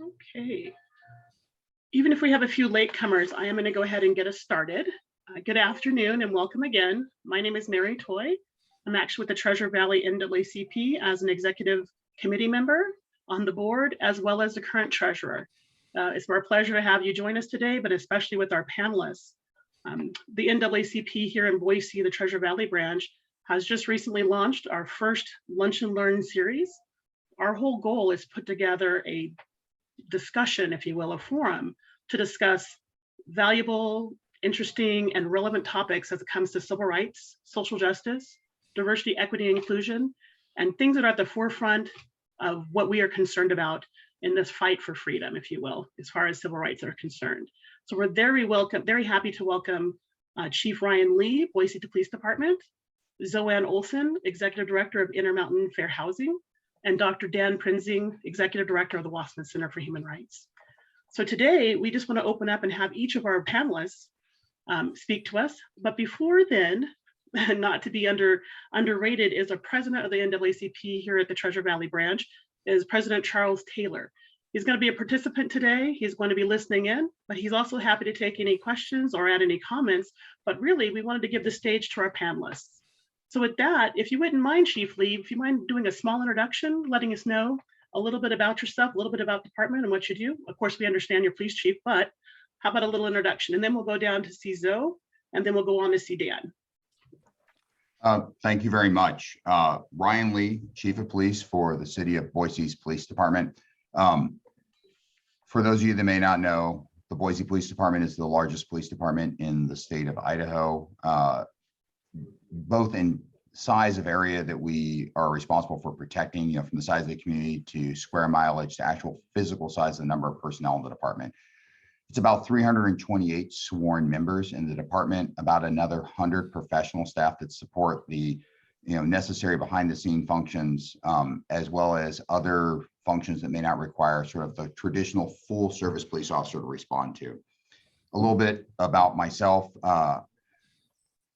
Okay. Even if we have a few latecomers, I am going to go ahead and get us started. Good afternoon and welcome again. My name is Mary Toy. I'm actually with the Treasure Valley NAACP as an executive committee member on the board, as well as the current treasurer. It's our pleasure to have you join us today, but especially with our panelists. The NAACP here in Boise, the Treasure Valley branch, has just recently launched our first Lunch and Learn series. Our whole goal is to put together a discussion, if you will, a forum to discuss valuable, interesting, and relevant topics as it comes to civil rights, social justice, diversity, equity, and inclusion, and things that are at the forefront of what we are concerned about in this fight for freedom, if you will, as far as civil rights are concerned. So we're very happy to welcome Chief Ryan Lee, Boise Police Department, Zoanne Olson, Executive Director of Intermountain Fair Housing, and Dr. Dan Prinzing, Executive Director of the Wassmuth Center for Human Rights. So today, we just want to open up and have each of our panelists speak to us. But before then, not to be underrated, is a president of the NAACP here at the Treasure Valley branch, is President Charles Taylor. He's going to be a participant today. He's going to be listening in, but he's also happy to take any questions or add any comments. But really, we wanted to give the stage to our panelists. So with that, if you wouldn't mind, Chief Lee, if you mind doing a small introduction, letting us know a little bit about yourself, a little bit about the department and what you do. Of course, we understand you're police chief, but how about a little introduction? And then we'll go down to see Zoe, and then we'll go on to see Dan. Thank you very much. Ryan Lee, Chief of Police for the City of Boise's Police Department. For those of you that may not know, the Boise Police Department is the largest police department in the state of Idaho. Both in size of area that we are responsible for protecting, from the size of the community to square mileage to actual physical size of the number of personnel in the department. It's about 328 sworn members in the department, about another 100 professional staff that support the necessary behind the scene functions, as well as other functions that may not require sort of the traditional full service police officer to respond to. A little bit about myself.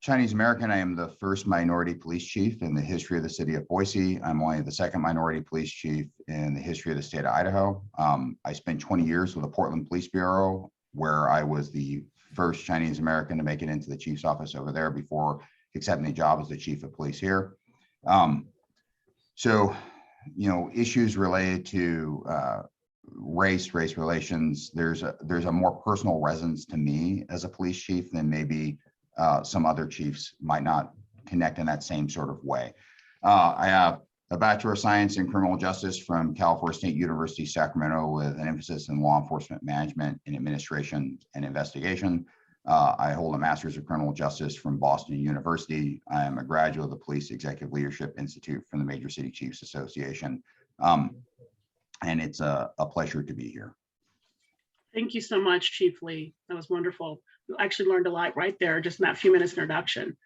Chinese American, I am the first minority police chief in the history of the city of Boise. I'm only the second minority police chief in the history of the state of Idaho. I spent 20 years with the Portland Police Bureau, where I was the first Chinese American to make it into the chief's office over there before accepting the job as the chief of police here. Issues related to race relations, there's a more personal resonance to me as a police chief than maybe some other chiefs might not connect in that same sort of way. I have a Bachelor of Science in Criminal Justice from California State University, Sacramento, with an emphasis in law enforcement management and administration and investigation. I hold a Master's of Criminal Justice from Boston University. I am a graduate of the Police Executive Leadership Institute from the Major City Chiefs Association. And it's a pleasure to be here. Thank you so much, Chief Lee. That was wonderful. You actually learned a lot right there, just in that few minutes introduction.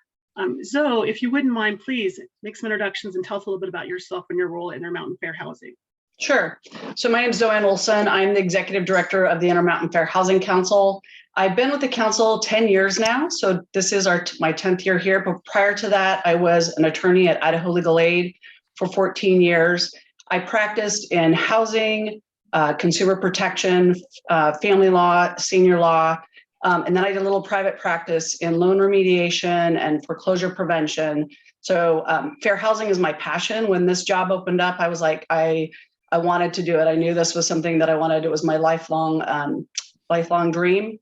Zoe, if you wouldn't mind, please make some introductions and tell us a little bit about yourself and your role at Intermountain Fair Housing. Sure. So my name is Zoanne Olson. I'm the executive director of the Intermountain Fair Housing Council. I've been with the council 10 years now. So this is my 10th year here. But prior to that, I was an attorney at Idaho Legal Aid for 14 years. I practiced in housing, consumer protection, family law, senior law, and then I did a little private practice in loan remediation and foreclosure prevention. So fair housing is my passion. When this job opened up, I was like, I wanted to do it. I knew this was something that I wanted. It was my lifelong dream.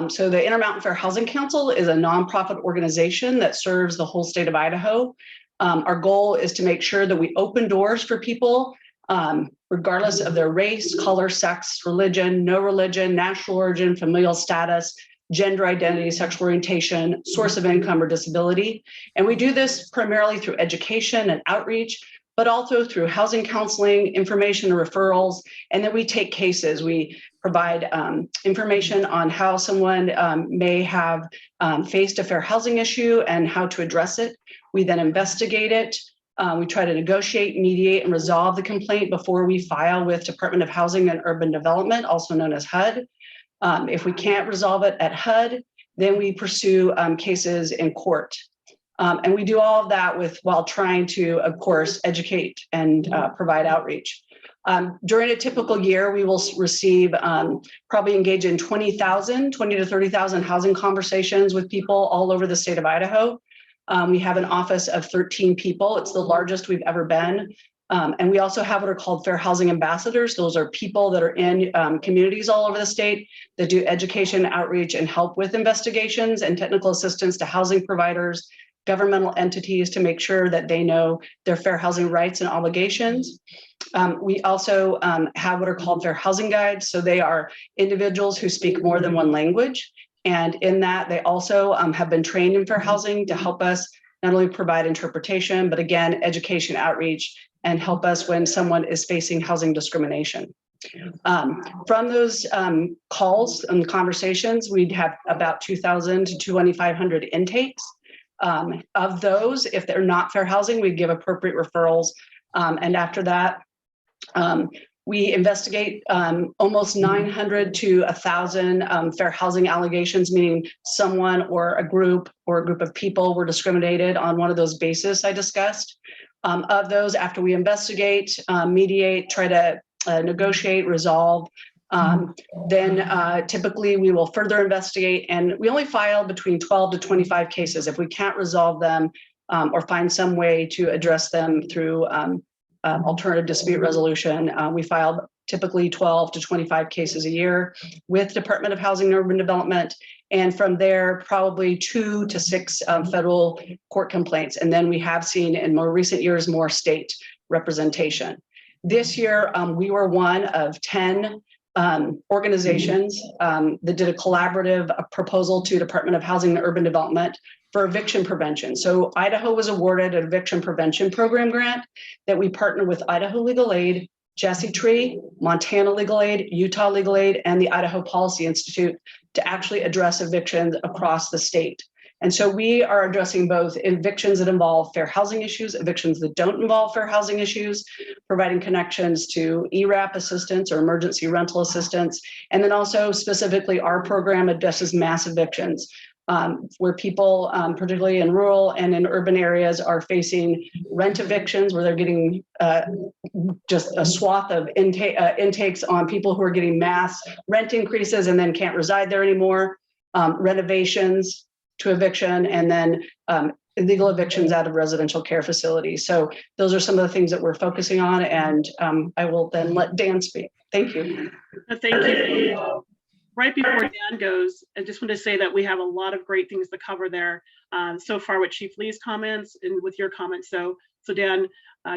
So the Intermountain Fair Housing Council is a nonprofit organization that serves the whole state of Idaho. Our goal is to make sure that we open doors for people regardless of their race, color, sex, religion, no religion, national origin, familial status, gender identity, sexual orientation, source of income, or disability. And we do this primarily through education and outreach, but also through housing counseling, information and referrals. And then we take cases. We provide information on how someone may have faced a fair housing issue and how to address it. We then investigate it. We try to negotiate, mediate, and resolve the complaint before we file with Department of Housing and Urban Development, also known as HUD. If we can't resolve it at HUD, then we pursue cases in court. And we do all of that while trying to, of course, educate and provide outreach. During a typical year, we will receive probably engage in 20 to 30,000 housing conversations with people all over the state of Idaho. We have an office of 13 people. It's the largest we've ever been. And we also have what are called fair housing ambassadors. Those are people that are in communities all over the state that do education, outreach, and help with investigations and technical assistance to housing providers, governmental entities to make sure that they know their fair housing rights and obligations. We also have what are called fair housing guides. So they are individuals who speak more than one language. And in that, they also have been trained in fair housing to help us not only provide interpretation, but again, education, outreach, and help us when someone is facing housing discrimination. From those calls and conversations, we'd have about 2,000 to 2,500 intakes. Of those, if they're not fair housing, we give appropriate referrals. And after that, we investigate almost 900 to 1,000 fair housing allegations, meaning someone or a group of people were discriminated on one of those bases I discussed. Of those, after we investigate, mediate, try to negotiate, resolve, then typically we will further investigate, and we only file between 12 to 25 cases. If we can't resolve them or find some way to address them through alternative dispute resolution, we file typically 12 to 25 cases a year with Department of Housing and Urban Development. And from there, probably 2 to 6 federal court complaints. And then we have seen in more recent years, more state representation. This year, we were one of 10 organizations that did a collaborative proposal to Department of Housing and Urban Development for eviction prevention. So Idaho was awarded an eviction prevention program grant that we partnered with Idaho Legal Aid, Jesse Tree, Montana Legal Aid, Utah Legal Aid, and the Idaho Policy Institute to actually address evictions across the state. And so we are addressing both evictions that involve fair housing issues, evictions that don't involve fair housing issues, providing connections to ERAP assistance or emergency rental assistance, and then also specifically our program addresses mass evictions, where people, particularly in rural and in urban areas, are facing rent evictions, where they're getting just a swath of intakes on people who are getting mass rent increases and then can't reside there anymore, renovations to eviction, and then illegal evictions out of residential care facilities. So those are some of the things that we're focusing on, and I will then let Dan speak. Thank you. Thank you. Right before Dan goes, I just want to say that we have a lot of great things to cover there so far with Chief Lee's comments and with your comments. So Dan,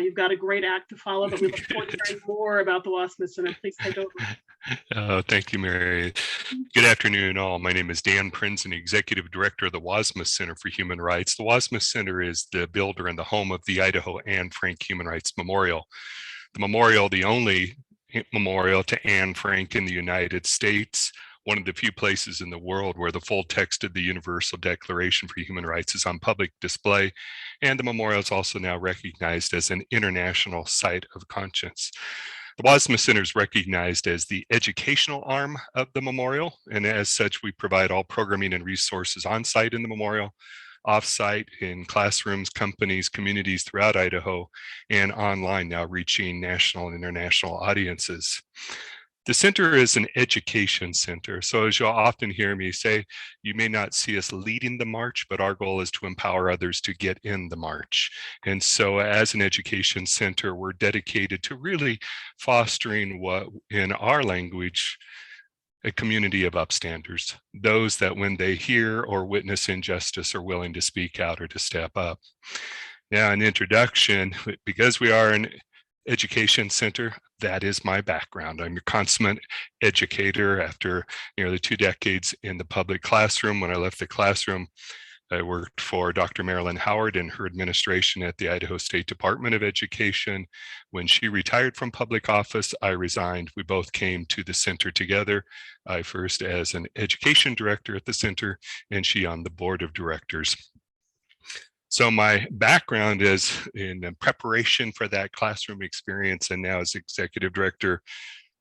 you've got a great act to follow, but we look forward to hearing more about the Wassmuth Center. Please take over. Thank you, Mary. Good afternoon, all. My name is Dan Prinzing, Executive Director of the Wassmuth Center for Human Rights. The Wassmuth Center is the builder and the home of the Idaho Anne Frank Human Rights Memorial. The memorial, the only memorial to Anne Frank in the United States, one of the few places in the world where the full text of the Universal Declaration for Human Rights is on public display, and the memorial is also now recognized as an international site of conscience. The Wassmuth Center is recognized as the educational arm of the memorial, and as such, we provide all programming and resources on site in the memorial, off-site in classrooms, companies, communities throughout Idaho, and online now reaching national and international audiences. The center is an education center. So as you'll often hear me say, you may not see us leading the march, but our goal is to empower others to get in the march. And so as an education center, we're dedicated to really fostering what, in our language, a community of upstanders, those that when they hear or witness injustice are willing to speak out or to step up. Now, an introduction, because we are an education center, that is my background. I'm a consummate educator after nearly 2 decades in the public classroom. When I left the classroom, I worked for Dr. Marilyn Howard in her administration at the Idaho State Department of Education. When she retired from public office, I resigned. We both came to the center together. I first as an education director at the center, and she on the board of directors. So my background is in preparation for that classroom experience, and now as executive director,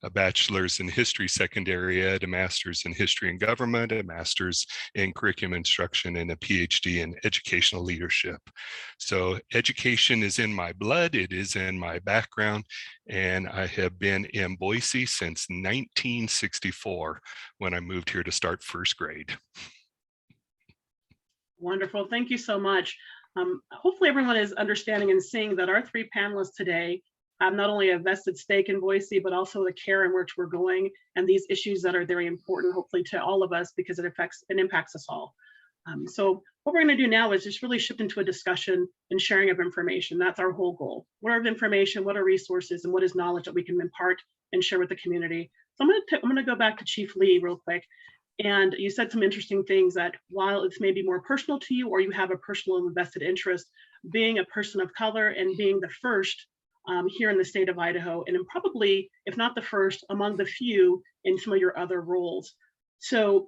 a bachelor's in history secondary ed, a master's in history and government, a master's in curriculum instruction, and a PhD in educational leadership. So education is in my blood, it is in my background, and I have been in Boise since 1964 when I moved here to start first grade. Wonderful. Thank you so much. Hopefully everyone is understanding and seeing that our three panelists today have not only a vested stake in Boise, but also the care in which we're going and these issues that are very important, hopefully to all of us, because it affects and impacts us all. So what we're going to do now is just really shift into a discussion and sharing of information. That's our whole goal. What are information, what are resources, and what is knowledge that we can impart and share with the community? So I'm going to go back to Chief Lee real quick. And you said some interesting things that while it's maybe more personal to you or you have a personal and vested interest, being a person of color and being the first here in the state of Idaho, and probably, if not the first, among the few in some of your other roles. So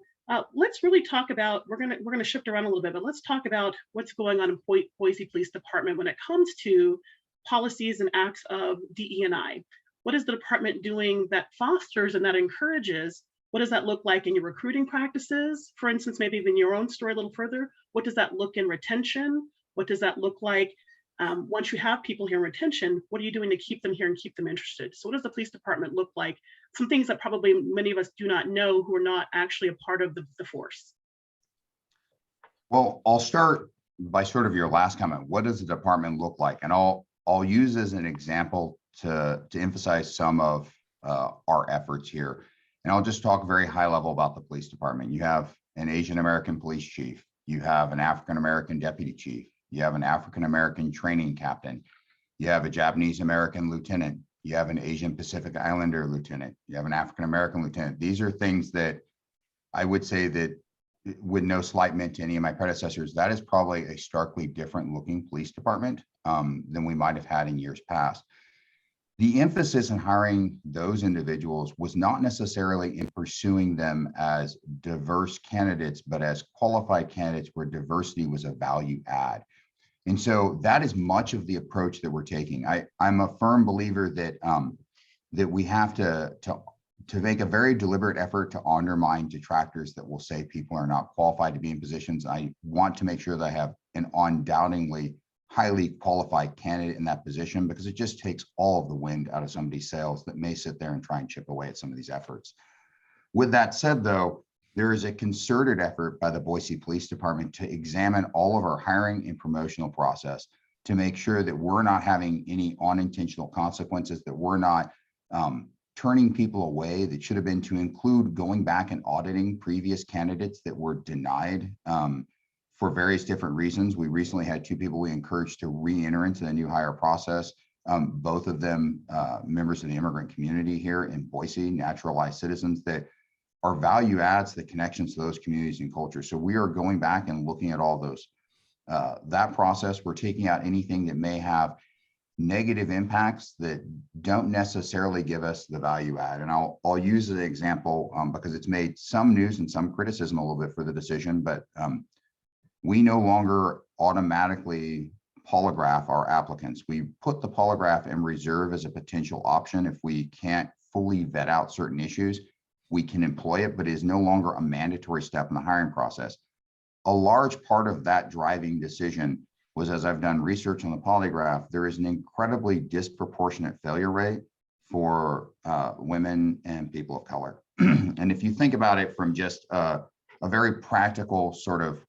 let's really talk about, we're gonna shift around a little bit, but let's talk about what's going on in Boise Police Department when it comes to policies and acts of DE&I. What is the department doing that fosters and that encourages? What does that look like in your recruiting practices? For instance, maybe even your own story a little further. What does that look in retention? What does that look like once you have people here in retention? What are you doing to keep them here and keep them interested? So what does the police department look like? Some things that probably many of us do not know who are not actually a part of the force. Well, I'll start by sort of your last comment. What does the department look like? And I'll use as an example to emphasize some of our efforts here. And I'll just talk very high level about the police department. You have an Asian American police chief. You have an African American deputy chief. You have an African American training captain. You have a Japanese American lieutenant. You have an Asian Pacific Islander lieutenant. You have an African American lieutenant. These are things that I would say that, with no slight meant to any of my predecessors, that is probably a starkly different looking police department than we might have had in years past. The emphasis in hiring those individuals was not necessarily in pursuing them as diverse candidates, but as qualified candidates where diversity was a value add. And so that is much of the approach that we're taking. I'm a firm believer that that we have to make a very deliberate effort to undermine detractors that will say people are not qualified to be in positions. I want to make sure that I have an undoubtedly highly qualified candidate in that position, because it just takes all of the wind out of somebody's sails that may sit there and try and chip away at some of these efforts. With that said, though, there is a concerted effort by the Boise Police Department to examine all of our hiring and promotional process to make sure that we're not having any unintentional consequences, that we're not turning people away that should have been, to include going back and auditing previous candidates that were denied for various different reasons. We recently had two people we encouraged to re-enter into the new hire process. Both of them members of the immigrant community here in Boise, naturalized citizens that are value adds, the connections to those communities and cultures. So we are going back and looking at all those, that process. We're taking out anything that may have negative impacts that don't necessarily give us the value add. And I'll use an example because it's made some news and some criticism a little bit for the decision, but we no longer automatically polygraph our applicants. We put the polygraph in reserve as a potential option. If we can't fully vet out certain issues, we can employ it, but it is no longer a mandatory step in the hiring process. A large part of that driving decision was, as I've done research on the polygraph, there is an incredibly disproportionate failure rate for women and people of color. And if you think about it from just a very practical sort of,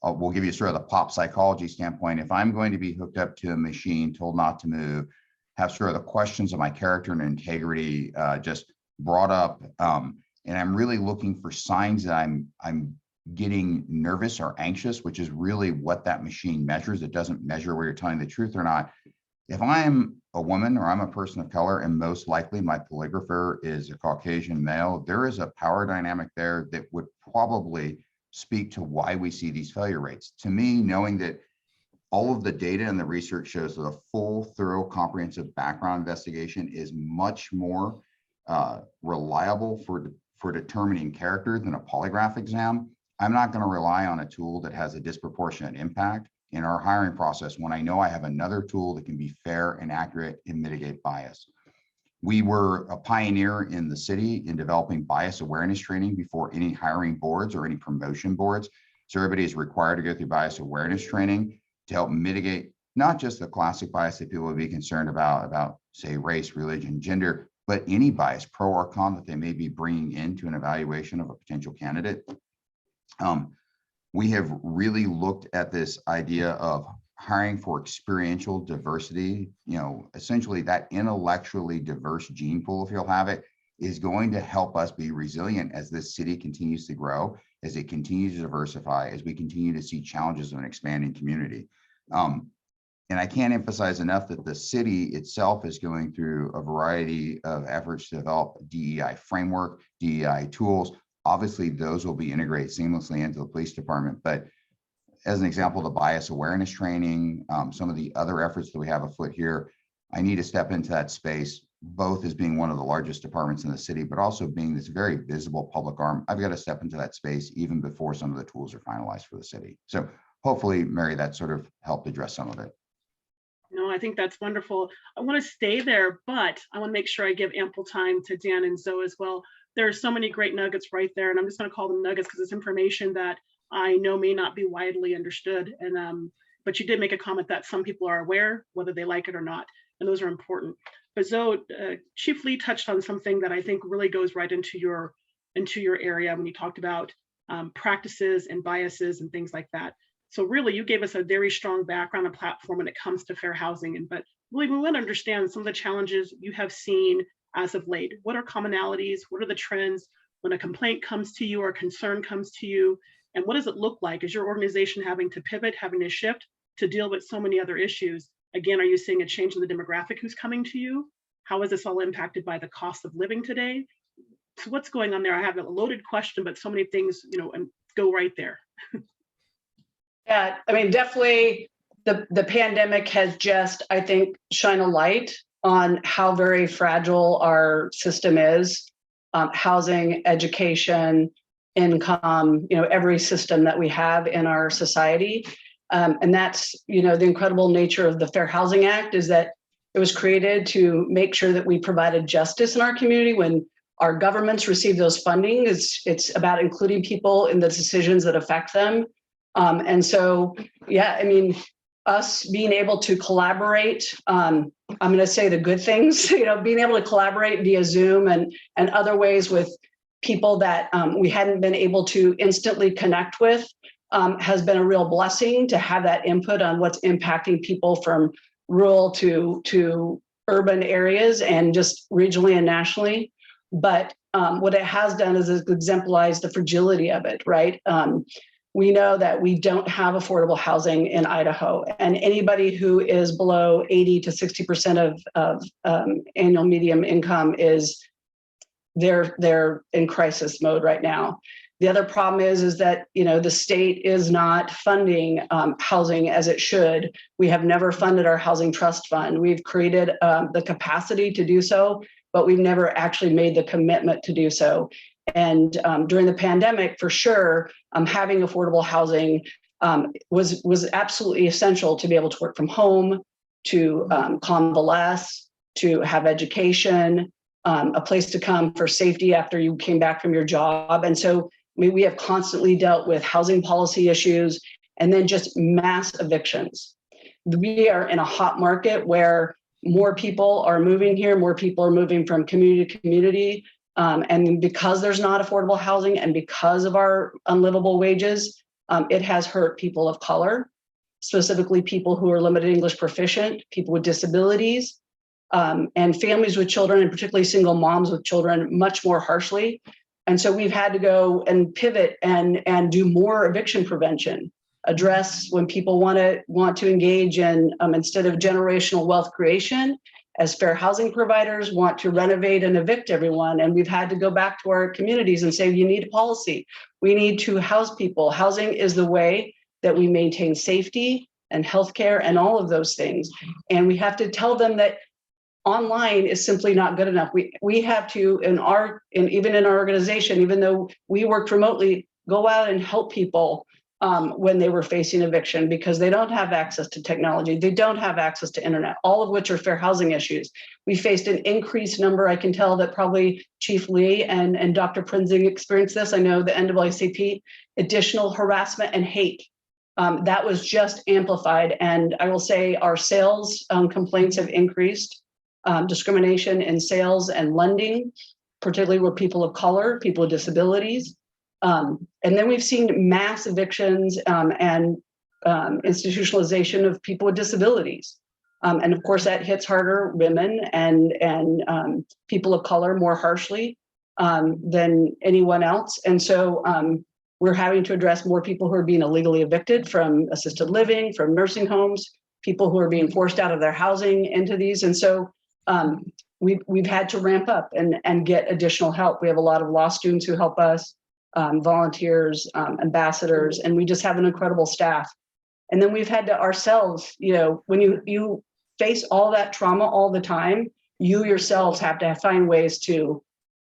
we'll give you sort of the pop psychology standpoint. If I'm going to be hooked up to a machine, told not to move, have sort of the questions of my character and integrity just brought up, and I'm really looking for signs that I'm getting nervous or anxious, which is really what that machine measures. It doesn't measure where you're telling the truth or not. If I'm a woman or I'm a person of color, and most likely my polygrapher is a Caucasian male, there is a power dynamic there that would probably speak to why we see these failure rates. To me, knowing that all of the data and the research shows that a full, thorough, comprehensive background investigation is much more reliable for determining character than a polygraph exam, I'm not going to rely on a tool that has a disproportionate impact in our hiring process when I know I have another tool that can be fair and accurate and mitigate bias. We were a pioneer in the city in developing bias awareness training before any hiring boards or any promotion boards. So everybody is required to go through bias awareness training to help mitigate not just the classic bias that people would be concerned about say race, religion, gender, but any bias, pro or con, that they may be bringing into an evaluation of a potential candidate. We have really looked at this idea of hiring for experiential diversity, essentially that intellectually diverse gene pool, if you'll have it, is going to help us be resilient as this city continues to grow, as it continues to diversify, as we continue to see challenges of an expanding community. And I can't emphasize enough that the city itself is going through a variety of efforts to develop DEI framework, DEI tools. Obviously, those will be integrated seamlessly into the police department. But as an example, the bias awareness training, some of the other efforts that we have afoot here, I need to step into that space, both as being one of the largest departments in the city, but also being this very visible public arm. I've got to step into that space even before some of the tools are finalized for the city. So hopefully, Mary, that sort of helped address some of it. No, I think that's wonderful. I want to stay there, but I want to make sure I give ample time to Dan and Zoe as well. There are so many great nuggets right there, and I'm just going to call them nuggets because it's information that I know may not be widely understood. And but you did make a comment that some people are aware, whether they like it or not, and those are important. But Zoe, Chief Lee touched on something that I think really goes right into your area when you talked about practices and biases and things like that. So really, you gave us a very strong background and platform when it comes to fair housing. But really, we want to understand some of the challenges you have seen as of late. What are commonalities? What are the trends when a complaint comes to you or a concern comes to you? And what does it look like? Is your organization having to pivot, having to shift to deal with so many other issues? Again, are you seeing a change in the demographic who's coming to you? How is this all impacted by the cost of living today? So what's going on there? I have a loaded question, but so many things, and go right there. Yeah, I mean, definitely the pandemic has just, I think, shine a light on how very fragile our system is. Housing, education, income, every system that we have in our society. And that's, the incredible nature of the Fair Housing Act is that it was created to make sure that we provided justice in our community. When our governments receive those funding, it's about including people in the decisions that affect them. And so, yeah, I mean, us being able to collaborate, I'm going to say the good things, being able to collaborate via Zoom and other ways with people that we hadn't been able to instantly connect with has been a real blessing to have that input on what's impacting people from rural to urban areas and just regionally and nationally. But what it has done is it exemplifies the fragility of it, right? We know that we don't have affordable housing in Idaho, and anybody who is below 80 to 60% of annual median income they're in crisis mode right now. The other problem is that the state is not funding housing as it should. We have never funded our housing trust fund. We've created the capacity to do so, but we've never actually made the commitment to do so. And during the pandemic, for sure, having affordable housing was absolutely essential to be able to work from home, to convalesce, to have education, a place to come for safety after you came back from your job. And so we have constantly dealt with housing policy issues and then just mass evictions. We are in a hot market where more people are moving here, more people are moving from community to community. And because there's not affordable housing and because of our unlivable wages, it has hurt people of color, specifically people who are limited English proficient, people with disabilities, and families with children, and particularly single moms with children, much more harshly. And so we've had to go and pivot and do more eviction prevention, address when people want to engage in, instead of generational wealth creation, as fair housing providers want to renovate and evict everyone. And we've had to go back to our communities and say, you need a policy. We need to house people. Housing is the way that we maintain safety and healthcare and all of those things. And we have to tell them that online is simply not good enough. We have to, even in our organization, even though we worked remotely, go out and help people when they were facing eviction because they don't have access to technology. They don't have access to internet, all of which are fair housing issues. We faced an increased number. I can tell that probably Chief Lee and Dr. Prinzing experienced this. I know the NAACP, additional harassment and hate. That was just amplified. And I will say our sales complaints have increased. Discrimination in sales and lending, particularly with people of color, people with disabilities. And then we've seen mass evictions and institutionalization of people with disabilities. And of course, that hits harder women and people of color more harshly than anyone else. And so we're having to address more people who are being illegally evicted from assisted living, from nursing homes, people who are being forced out of their housing into these. And so we've had to ramp up and get additional help. We have a lot of law students who help us, volunteers, ambassadors, and we just have an incredible staff. And then we've had to ourselves, when you face all that trauma all the time, you yourselves have to find ways to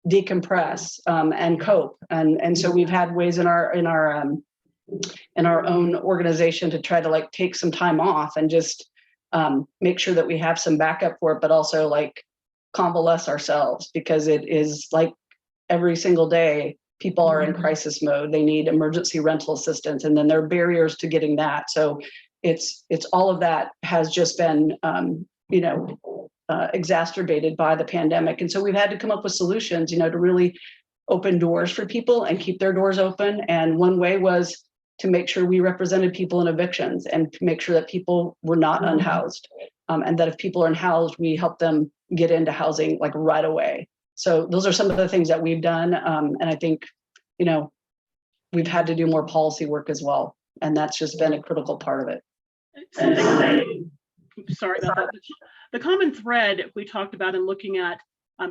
decompress and cope. And so we've had ways in our own organization to try to take some time off and just make sure that we have some backup for it, but also convalesce ourselves, because it is every single day people are in crisis mode. They need emergency rental assistance, and then there are barriers to getting that. So it's all of that has just been exacerbated by the pandemic. And so we've had to come up with solutions, to really open doors for people and keep their doors open. And one way was to make sure we represented people in evictions and to make sure that people were not unhoused. And that if people are unhoused, we help them get into housing right away. So those are some of the things that we've done. And I think, we've had to do more policy work as well. And that's just been a critical part of it. Sorry about that. The common thread we talked about in looking at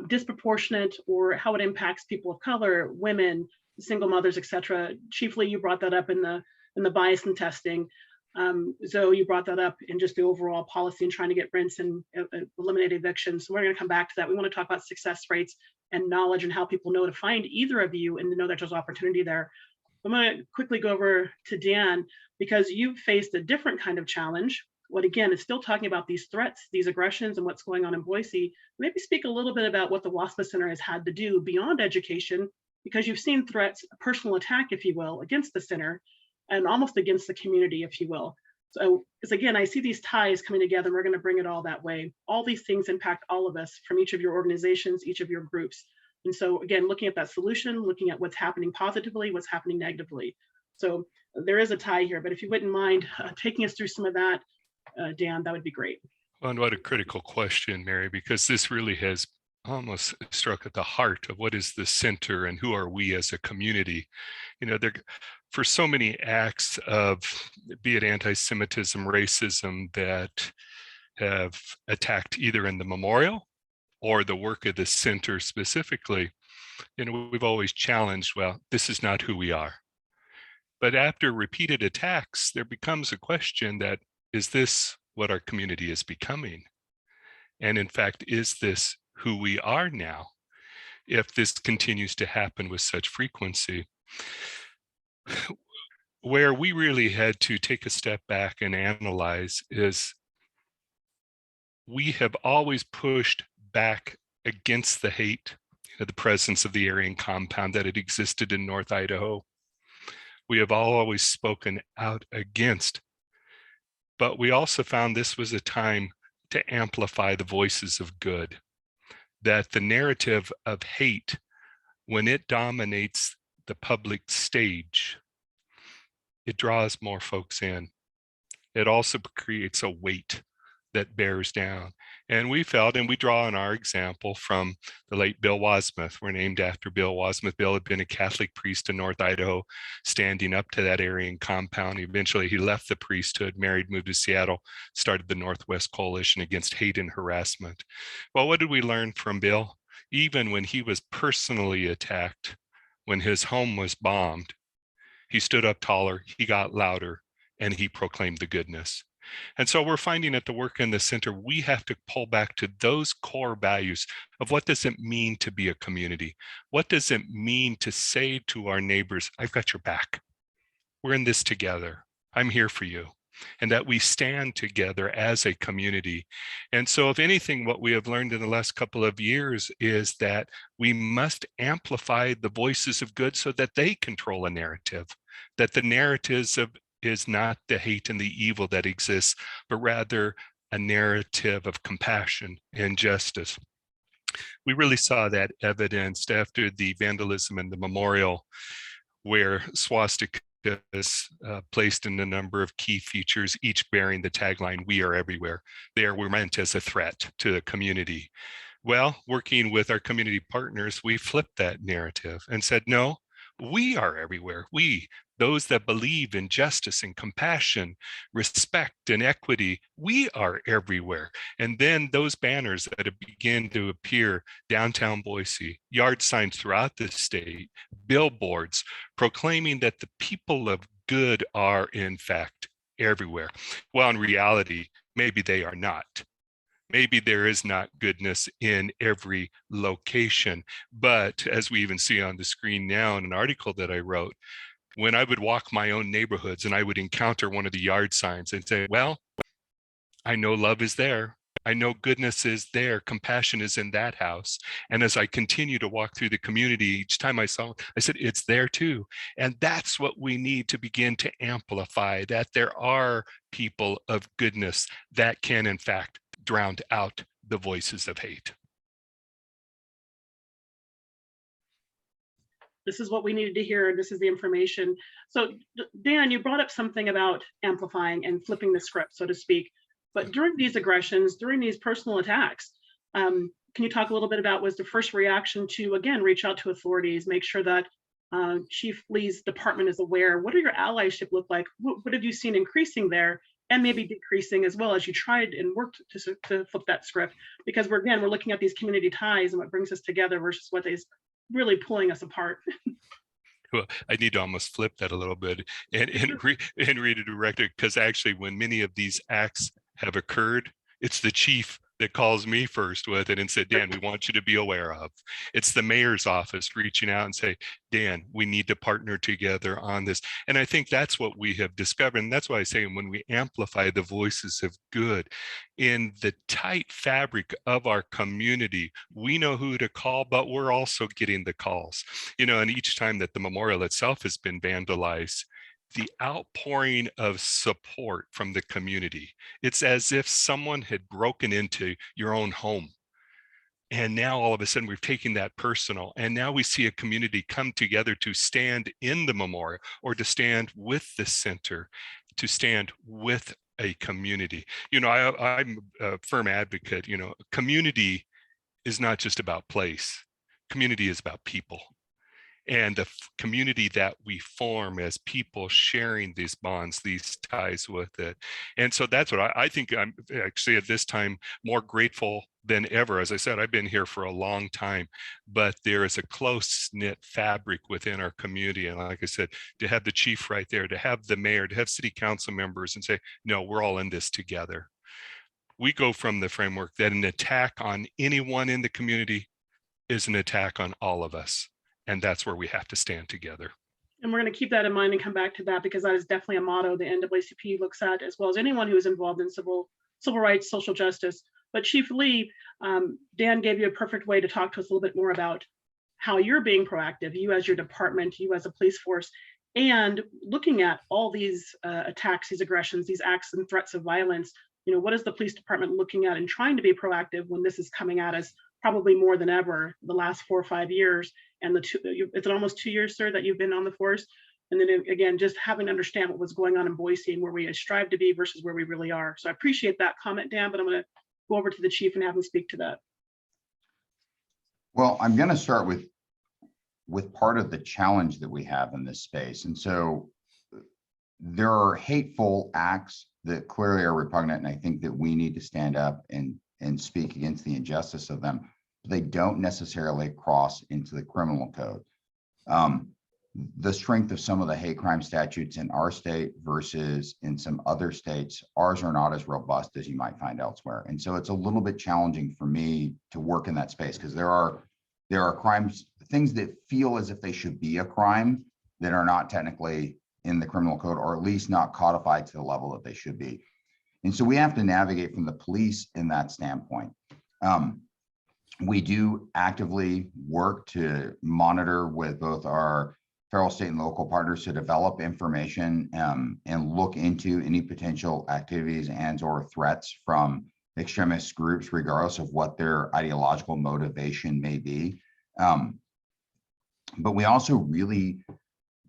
disproportionate or how it impacts people of color, women, single mothers, etc. Chiefly, you brought that up in the bias and testing. Zoe, you brought that up in just the overall policy and trying to get rents and eliminate evictions. So we're going to come back to that. We want to talk about success rates and knowledge and how people know to find either of you and to know that there's opportunity there. I'm going to quickly go over to Dan, because you've faced a different kind of challenge. What again is still talking about these threats, these aggressions, and what's going on in Boise. Maybe speak a little bit about what the Wassmuth Center has had to do beyond education, because you've seen threats, a personal attack, if you will, against the center and almost against the community, if you will. So, because again, I see these ties coming together, and we're going to bring it all that way. All these things impact all of us from each of your organizations, each of your groups. And so again, looking at that solution, looking at what's happening positively, what's happening negatively. So there is a tie here, but if you wouldn't mind taking us through some of that, Dan, that would be great. Well, and what a critical question, Mary, because this really has almost struck at the heart of what is the center and who are we as a community. For so many acts of, be it anti-Semitism, racism, that have attacked either in the memorial or the work of the center specifically, we've always challenged, well, this is not who we are. But after repeated attacks, there becomes a question that, is this what our community is becoming? And in fact, is this who we are now, if this continues to happen with such frequency? Where we really had to take a step back and analyze is we have always pushed back against the hate, the presence of the Aryan compound, that it existed in North Idaho. We have always spoken out against, but we also found this was a time to amplify the voices of good, that the narrative of hate, when it dominates the public stage, it draws more folks in. It also creates a weight that bears down. And we felt, and we draw on our example from the late Bill Wassmuth. We're named after Bill Wassmuth. Bill had been a Catholic priest in North Idaho, standing up to that Aryan compound. Eventually, he left the priesthood, married, moved to Seattle, started the Northwest Coalition Against Hate and Harassment. Well, what did we learn from Bill? Even when he was personally attacked, when his home was bombed, he stood up taller, he got louder, and he proclaimed the goodness. And so we're finding at the work in the center, we have to pull back to those core values of what does it mean to be a community? What does it mean to say to our neighbors, I've got your back. we're in this together. I'm here for you. And that we stand together as a community. And so if anything, what we have learned in the last couple of years is that we must amplify the voices of good so that they control a narrative, that the narratives is not the hate and the evil that exists, but rather a narrative of compassion and justice. We really saw that evidenced after the vandalism in the memorial, where swastikas placed in a number of key features, each bearing the tagline, "We are everywhere." They were meant as a threat to the community. Well, working with our community partners, we flipped that narrative and said, no, we are everywhere. We, those that believe in justice and compassion, respect and equity, we are everywhere. And then those banners that have begun to appear downtown Boise, yard signs throughout the state, billboards proclaiming that the people of good are in fact everywhere. Well, in reality, maybe they are not. Maybe there is not goodness in every location. But as we even see on the screen now in an article that I wrote, when I would walk my own neighborhoods and I would encounter one of the yard signs and say, well, I know love is there. I know goodness is there. Compassion is in that house. And as I continue to walk through the community, each time I saw it, I said, it's there too. And that's what we need to begin to amplify, that there are people of goodness that can, in fact, drown out the voices of hate. This is what we needed to hear. This is the information. So Dan, you brought up something about amplifying and flipping the script, so to speak. But during these aggressions, during these personal attacks, can you talk a little bit about, was the first reaction to, again, reach out to authorities, make sure that Chief Lee's department is aware? What do your allyship look like? What have you seen increasing there and maybe decreasing as well as you tried and worked to flip that script? Because we're looking at these community ties and what brings us together versus what is really pulling us apart. Well, I need to almost flip that a little bit and redirect it, because actually when many of these acts have occurred, it's the chief that calls me first with it and said, Dan, we want you to be aware of. It's the mayor's office reaching out and say, Dan, we need to partner together on this. And I think that's what we have discovered. And that's why I say when we amplify the voices of good in the tight fabric of our community, we know who to call, but we're also getting the calls. And each time that the memorial itself has been vandalized, the outpouring of support from the community. It's as if someone had broken into your own home. And now all of a sudden we're taking that personal. And now we see a community come together to stand in the memorial or to stand with the center, to stand with a community. I'm a firm advocate, community is not just about place. Community is about people. And the community that we form as people sharing these bonds, these ties with it. And so that's what I think I'm actually at this time more grateful than ever. As I said, I've been here for a long time, but there is a close-knit fabric within our community. And like I said, to have the chief right there, to have the mayor, to have city council members and say, no, we're all in this together. We go from the framework that an attack on anyone in the community is an attack on all of us. And that's where we have to stand together. And we're going to keep that in mind and come back to that, because that is definitely a motto the NAACP looks at, as well as anyone who is involved in civil rights, social justice. But Chief Lee, Dan gave you a perfect way to talk to us a little bit more about how you're being proactive, you as your department, you as a police force, and looking at all these attacks, these aggressions, these acts and threats of violence. What is the police department looking at and trying to be proactive when this is coming at us probably more than ever the last 4 or 5 years? And it's almost 2 years, sir, that you've been on the force. And then again, just having to understand what was going on in Boise and where we strive to be versus where we really are. So I appreciate that comment, Dan, but I'm going to go over to the chief and have him speak to that. Well, I'm going to start with part of the challenge that we have in this space. And so there are hateful acts that clearly are repugnant, and I think that we need to stand up and speak against the injustice of them. They don't necessarily cross into the criminal code. The strength of some of the hate crime statutes in our state versus in some other states, ours are not as robust as you might find elsewhere. And so it's a little bit challenging for me to work in that space, because there are crimes, things that feel as if they should be a crime that are not technically in the criminal code, or at least not codified to the level that they should be. And so we have to navigate from the police in that standpoint. We do actively work to monitor with both our federal, state, and local partners to develop information and look into any potential activities and or threats from extremist groups, regardless of what their ideological motivation may be. But we also really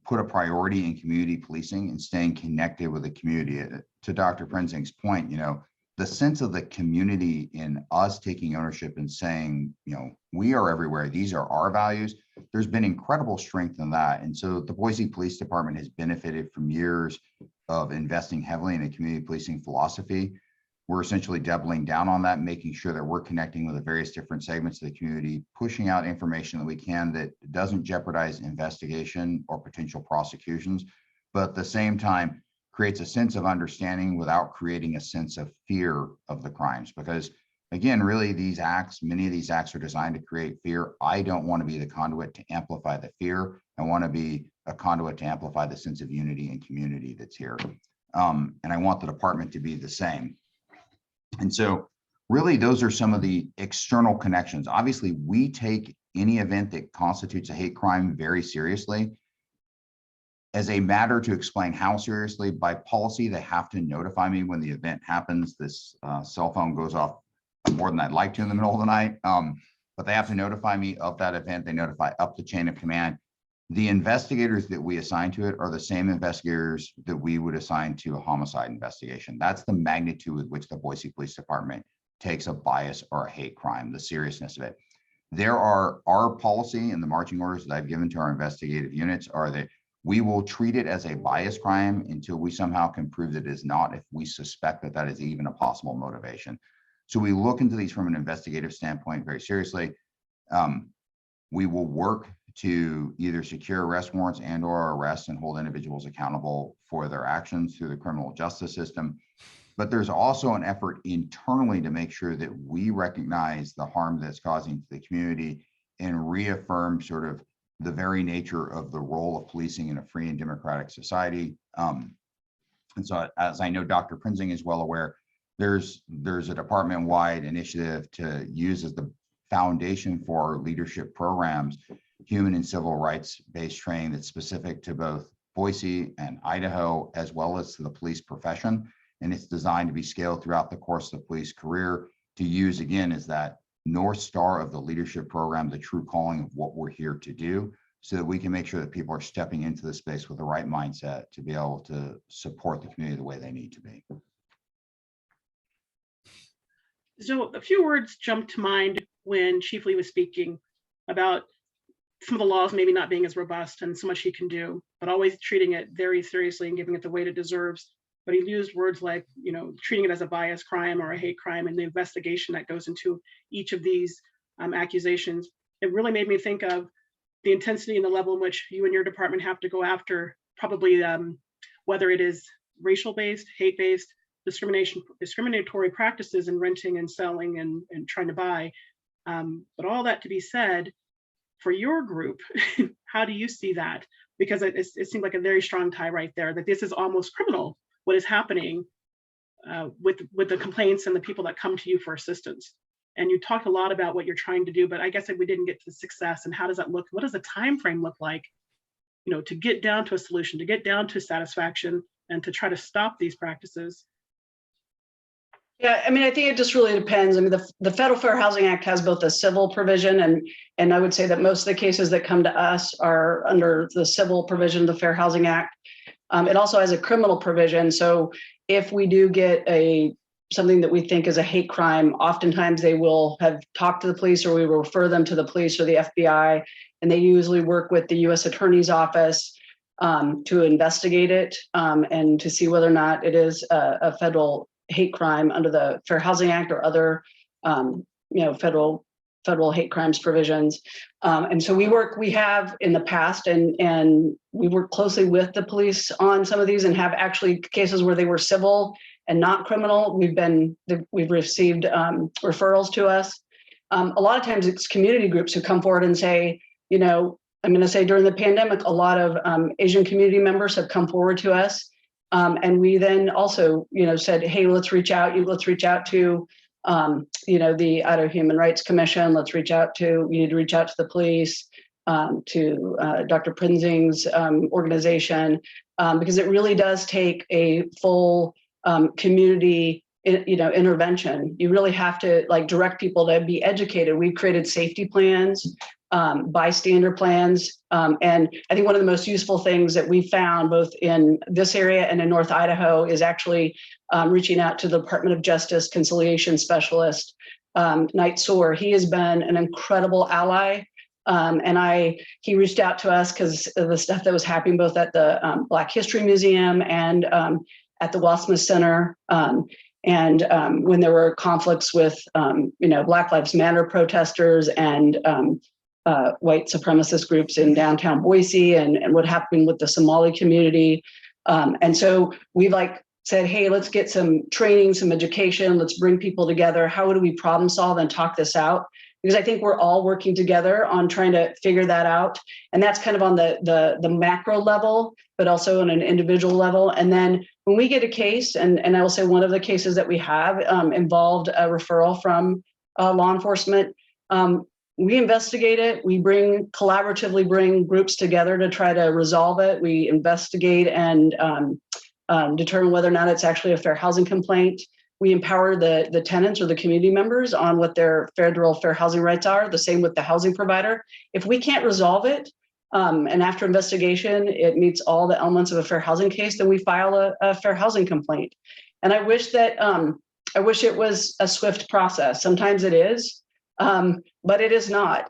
put a priority in community policing and staying connected with the community. To Dr. Prinzing's point, the sense of the community in us taking ownership and saying, we are everywhere, these are our values, there's been incredible strength in that. And so the Boise Police Department has benefited from years of investing heavily in a community policing philosophy. We're essentially doubling down on that, making sure that we're connecting with the various different segments of the community, pushing out information that we can that doesn't jeopardize investigation or potential prosecutions, but at the same time, creates a sense of understanding without creating a sense of fear of the crimes. Because again, really many of these acts are designed to create fear. I don't want to be the conduit to amplify the fear. I want to be a conduit to amplify the sense of unity and community that's here. And I want the department to be the same. And so really those are some of the external connections. Obviously, we take any event that constitutes a hate crime very seriously. As a matter to explain how seriously, by policy, they have to notify me when the event happens. This cell phone goes off more than I'd like to in the middle of the night, but they have to notify me of that event. They notify up the chain of command. The investigators that we assign to it are the same investigators that we would assign to a homicide investigation. That's the magnitude with which the Boise Police Department takes a bias or a hate crime, the seriousness of it. Our policy and the marching orders that I've given to our investigative units are that we will treat it as a bias crime until we somehow can prove that it is not, if we suspect that that is even a possible motivation. So we look into these from an investigative standpoint very seriously. We will work to either secure arrest warrants and or arrest and hold individuals accountable for their actions through the criminal justice system. But there's also an effort internally to make sure that we recognize the harm that's causing to the community and reaffirm sort of the very nature of the role of policing in a free and democratic society. And so, as I know Dr. Prinzing is well aware, there's a department-wide initiative to use as the foundation for our leadership programs, human and civil rights-based training that's specific to both Boise and Idaho, as well as to the police profession. And it's designed to be scaled throughout the course of the police career to use, again, as that North Star of the leadership program, the true calling of what we're here to do, so that we can make sure that people are stepping into the space with the right mindset to be able to support the community the way they need to be. So a few words jumped to mind when Chief Lee was speaking about some of the laws maybe not being as robust and so much he can do, but always treating it very seriously and giving it the weight it deserves. But he used words like, treating it as a bias crime or a hate crime, and the investigation that goes into each of these accusations. It really made me think of the intensity and the level in which you and your department have to go after probably whether it is racial-based, hate-based, discriminatory practices in renting and selling and trying to buy. But all that to be said, for your group, how do you see that? Because it seemed like a very strong tie right there, that this is almost criminal, what is happening with the complaints and the people that come to you for assistance. And you talked a lot about what you're trying to do, but I guess we didn't get to success. And how does that look? What does the time frame look like, to get down to a solution, to get down to satisfaction, and to try to stop these practices? Yeah, I think it just really depends. The Federal Fair Housing Act has both a civil provision, and I would say that most of the cases that come to us are under the civil provision of the Fair Housing Act. It also has a criminal provision. So if we do get something that we think is a hate crime, oftentimes they will have talked to the police, or we will refer them to the police or the FBI, and they usually work with the U.S. Attorney's Office to investigate it and to see whether or not it is a federal hate crime under the Fair Housing Act or other federal hate crimes provisions. And so we have in the past, and we work closely with the police on some of these, and have actually cases where they were civil and not criminal. We've received referrals to us. A lot of times it's community groups who come forward and say, I'm going to say during the pandemic, a lot of Asian community members have come forward to us. And we then also, said, hey, let's reach out to, the Idaho Human Rights Commission. Let's reach out to, you need to reach out to the police, to Dr. Prinzing's organization, because it really does take a full community intervention. You really have to direct people to be educated. We've created safety plans, bystander plans. And I think one of the most useful things that we found both in this area and in North Idaho is actually reaching out to the Department of Justice Conciliation Specialist, Knight Soar. He has been an incredible ally. He reached out to us because of the stuff that was happening both at the Black History Museum and at the Wassmuth Center. When there were conflicts with, Black Lives Matter protesters and white supremacist groups in downtown Boise and what happened with the Somali community. And so we've said, hey, let's get some training, some education, let's bring people together. How do we problem solve and talk this out? Because I think we're all working together on trying to figure that out. And that's kind of on the macro level, but also on an individual level. And then when we get a case, and I will say one of the cases that we have involved a referral from law enforcement, we investigate it. We collaboratively bring groups together to try to resolve it. We investigate and determine whether or not it's actually a fair housing complaint. We empower the tenants or the community members on what their federal fair housing rights are, the same with the housing provider. If we can't resolve it, and after investigation, it meets all the elements of a fair housing case, then we file a fair housing complaint. And I wish it was a swift process. Sometimes it is, but it is not.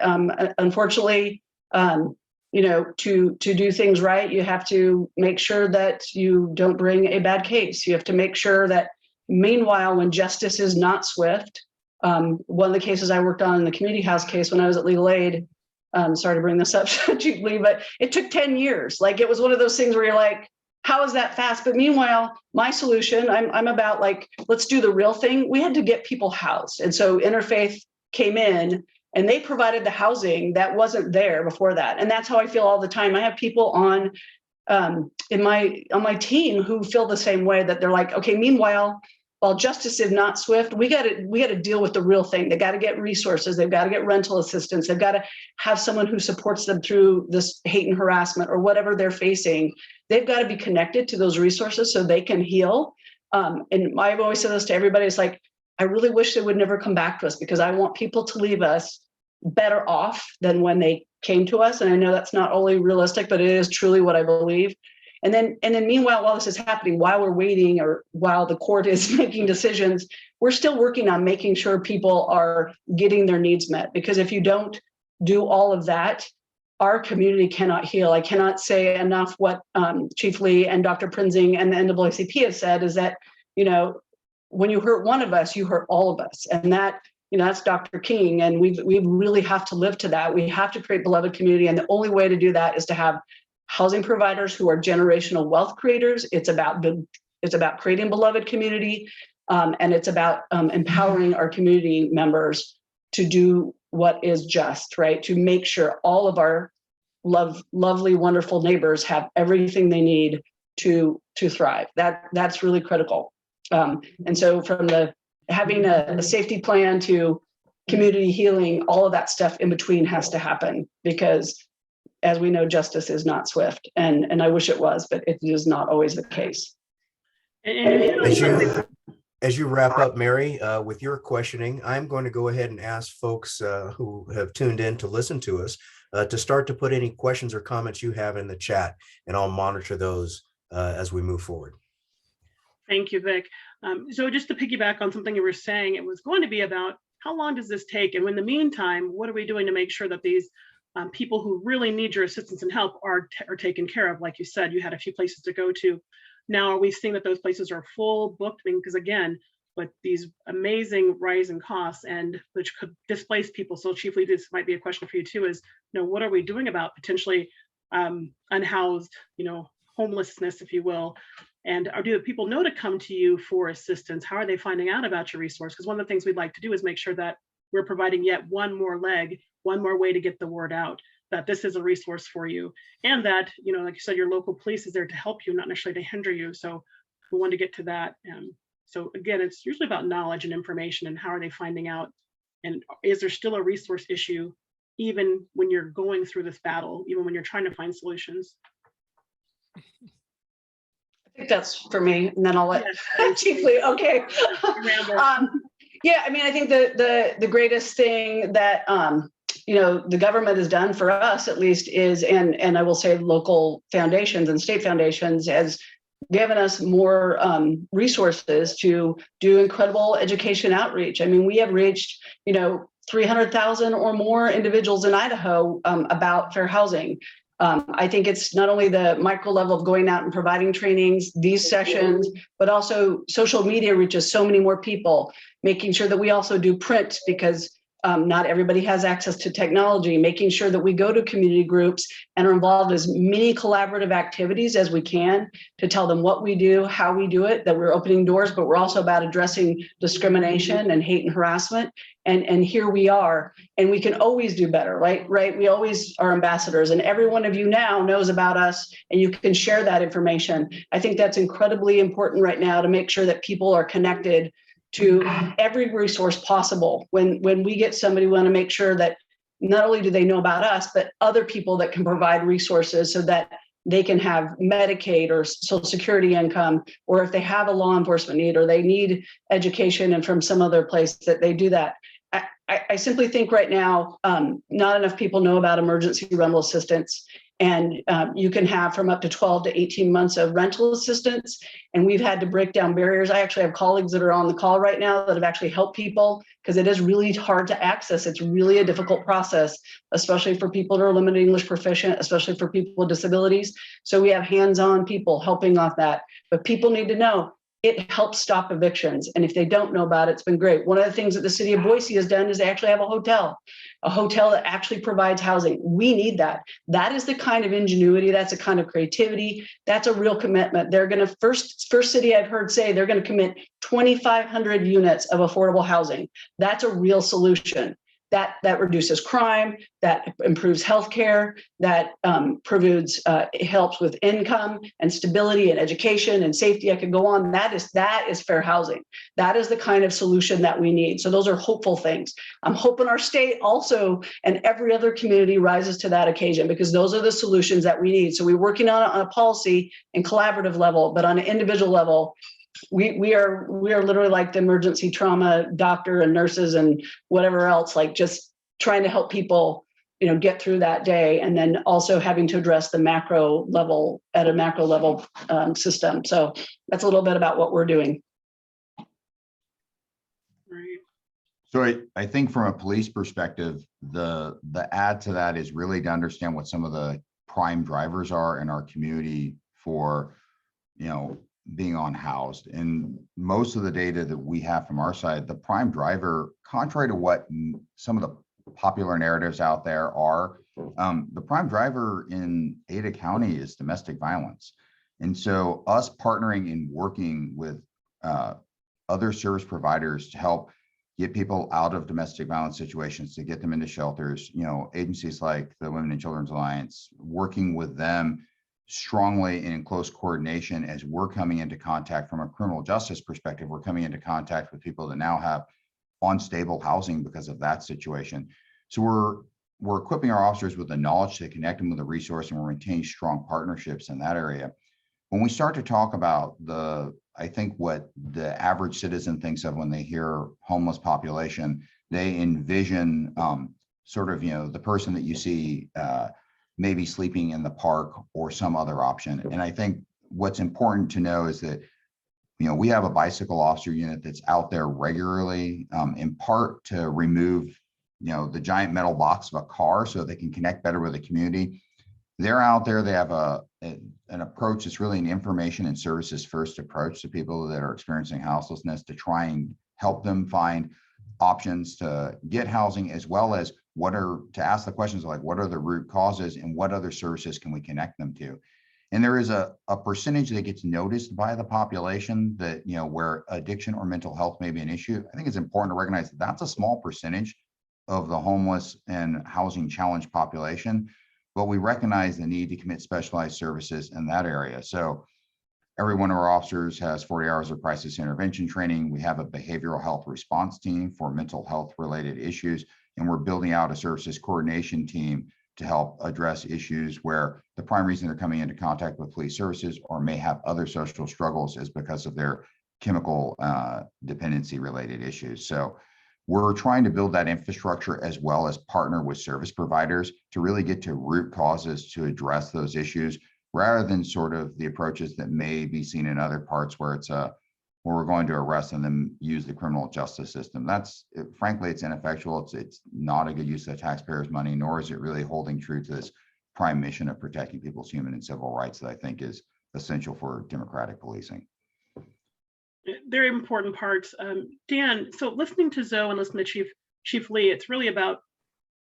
Unfortunately, to do things right, you have to make sure that you don't bring a bad case. You have to make sure that meanwhile, when justice is not swift, one of the cases I worked on in the community house case when I was at legal aid, sorry to bring this up cheaply, but it took 10 years. It was one of those things where you're like, how is that fast? But meanwhile, my solution, I'm about let's do the real thing. We had to get people housed. And so Interfaith came in and they provided the housing that wasn't there before that. And that's how I feel all the time. I have people on my team who feel the same way, that they're like, okay, meanwhile, while justice is not swift, we got to deal with the real thing. They got to get resources. They've got to get rental assistance. They've got to have someone who supports them through this hate and harassment or whatever they're facing. They've got to be connected to those resources so they can heal. And I've always said this to everybody. It's like, I really wish they would never come back to us, because I want people to leave us better off than when they came to us. And I know that's not only realistic, but it is truly what I believe. And then meanwhile, while this is happening, while we're waiting or while the court is making decisions, we're still working on making sure people are getting their needs met. Because if you don't do all of that, our community cannot heal. I cannot say enough what Chief Lee and Dr. Prinzing and the NAACP have said is that, when you hurt one of us, you hurt all of us. And that, that's Dr. King. And we really have to live to that. We have to create beloved community. And the only way to do that is to have housing providers who are generational wealth creators. It's about creating beloved community, and it's about empowering our community members to do what is just, right? To make sure all of our lovely, wonderful neighbors have everything they need to thrive. That's really critical. And so from having a safety plan to community healing, all of that stuff in between has to happen, because as we know, justice is not swift, and I wish it was, but it is not always the case. As you wrap up, Mary, with your questioning, I'm going to go ahead and ask folks who have tuned in to listen to us to start to put any questions or comments you have in the chat, and I'll monitor those as we move forward. Thank you, Vic. So just to piggyback on something you were saying, it was going to be about how long does this take? And in the meantime, what are we doing to make sure that these people who really need your assistance and help are taken care of? Like you said, you had a few places to go to. Now, are we seeing that those places are full booked? Because again, with these amazing rising costs, and which could displace people. So chiefly, this might be a question for you too, is, what are we doing about potentially unhoused, homelessness, if you will? And do people know to come to you for assistance? How are they finding out about your resource? Because one of the things we'd like to do is make sure that we're providing yet one more leg, one more way to get the word out. that this is a resource for you, and that, you know, like you said, your local police is there to help you, not necessarily to hinder you. So we want to get to that. So again, it's usually about knowledge and information, and how are they finding out, and is there still a resource issue even when you're going through this battle, even when you're trying to find solutions. I think that's for me, and then I'll let Yes, Chief Lee. Okay. ramble. Yeah, I mean, I think the greatest thing that you know, the government has done for us, at least, is, and I will say local foundations and state foundations has given us more resources to do incredible education outreach. I mean, we have reached, you know, 300,000 or more individuals in Idaho about fair housing. I think it's not only the micro level of going out and providing trainings, these sessions, but also social media reaches so many more people, making sure that we also do print, because not everybody has access to technology, making sure that we go to community groups and are involved in as many collaborative activities as we can to tell them what we do, how we do it, that we're opening doors, but we're also about addressing discrimination and hate and harassment. And here we are, and we can always do better, right? We always are ambassadors, and every one of you now knows about us, and you can share that information. I think that's incredibly important right now, to make sure that people are connected to every resource possible. When we get somebody, we want to make sure that not only do they know about us, but other people that can provide resources so that they can have Medicaid or Social Security income, or if they have a law enforcement need or they need education and from some other place, that they do that. I simply think right now, not enough people know about emergency rental assistance. And you can have from up to 12 to 18 months of rental assistance. And we've had to break down barriers. I actually have colleagues that are on the call right now that have actually helped people, because it is really hard to access. It's really a difficult process, especially for people that are limited English proficient, especially for people with disabilities. So we have hands-on people helping off that. But people need to know it helps stop evictions. And if they don't know about it, it's been great. One of the things that the city of Boise has done is they actually have a hotel that actually provides housing. We need that. That is the kind of ingenuity. That's the kind of creativity. That's a real commitment. They're going to first city I've heard say they're going to commit 2,500 units of affordable housing. That's a real solution. That reduces crime, that improves healthcare, that it helps with income and stability and education and safety. I could go on. That is fair housing. That is the kind of solution that we need. So those are hopeful things. I'm hoping our state also and every other community rises to that occasion, because those are the solutions that we need. So we're working on a policy and collaborative level, but on an individual level, we are literally like the emergency trauma doctor and nurses and whatever else, like just trying to help people, you know, get through that day, and then also having to address the macro level at a macro level system. So that's a little bit about what we're doing. Right. So I think from a police perspective, the add to that is really to understand what some of the prime drivers are in our community for, you know, being unhoused. And most of the data that we have from our side, the prime driver, contrary to what some of the popular narratives out there are, the prime driver in Ada County is domestic violence. And so us partnering and working with other service providers to help get people out of domestic violence situations, to get them into shelters, you know, agencies like the Women and Children's Alliance, working with them strongly and in close coordination as we're coming into contact from a criminal justice perspective. We're coming into contact with people that now have unstable housing because of that situation. So we're equipping our officers with the knowledge to connect them with the resource, and we're maintaining strong partnerships in that area. When we start to talk about I think what the average citizen thinks of when they hear homeless population, they envision sort of, you know, the person that you see maybe sleeping in the park or some other option. And I think what's important to know is that, you know, we have a bicycle officer unit that's out there regularly, in part to remove, you know, the giant metal box of a car so they can connect better with the community. They're out there. They have an approach that's really an information and services first approach to people that are experiencing houselessness, to try and help them find options to get housing, as well as to ask the questions like, what are the root causes and what other services can we connect them to? And there is a percentage that gets noticed by the population that, you know, where addiction or mental health may be an issue. I think it's important to recognize that that's a small percentage of the homeless and housing challenged population, but we recognize the need to commit specialized services in that area. So every one of our officers has 40 hours of crisis intervention training. We have a behavioral health response team for mental health related issues, and we're building out a services coordination team to help address issues where the prime reason they're coming into contact with police services or may have other social struggles is because of their chemical dependency related issues. So we're trying to build that infrastructure as well as partner with service providers to really get to root causes to address those issues, rather than sort of the approaches that may be seen in other parts where it's where we're going to arrest and then use the criminal justice system. Frankly, it's ineffectual. It's not a good use of taxpayers' money, nor is it really holding true to this prime mission of protecting people's human and civil rights that I think is essential for democratic policing. Very important parts. Dan, so listening to Zoe and listening to Chief Lee, it's really about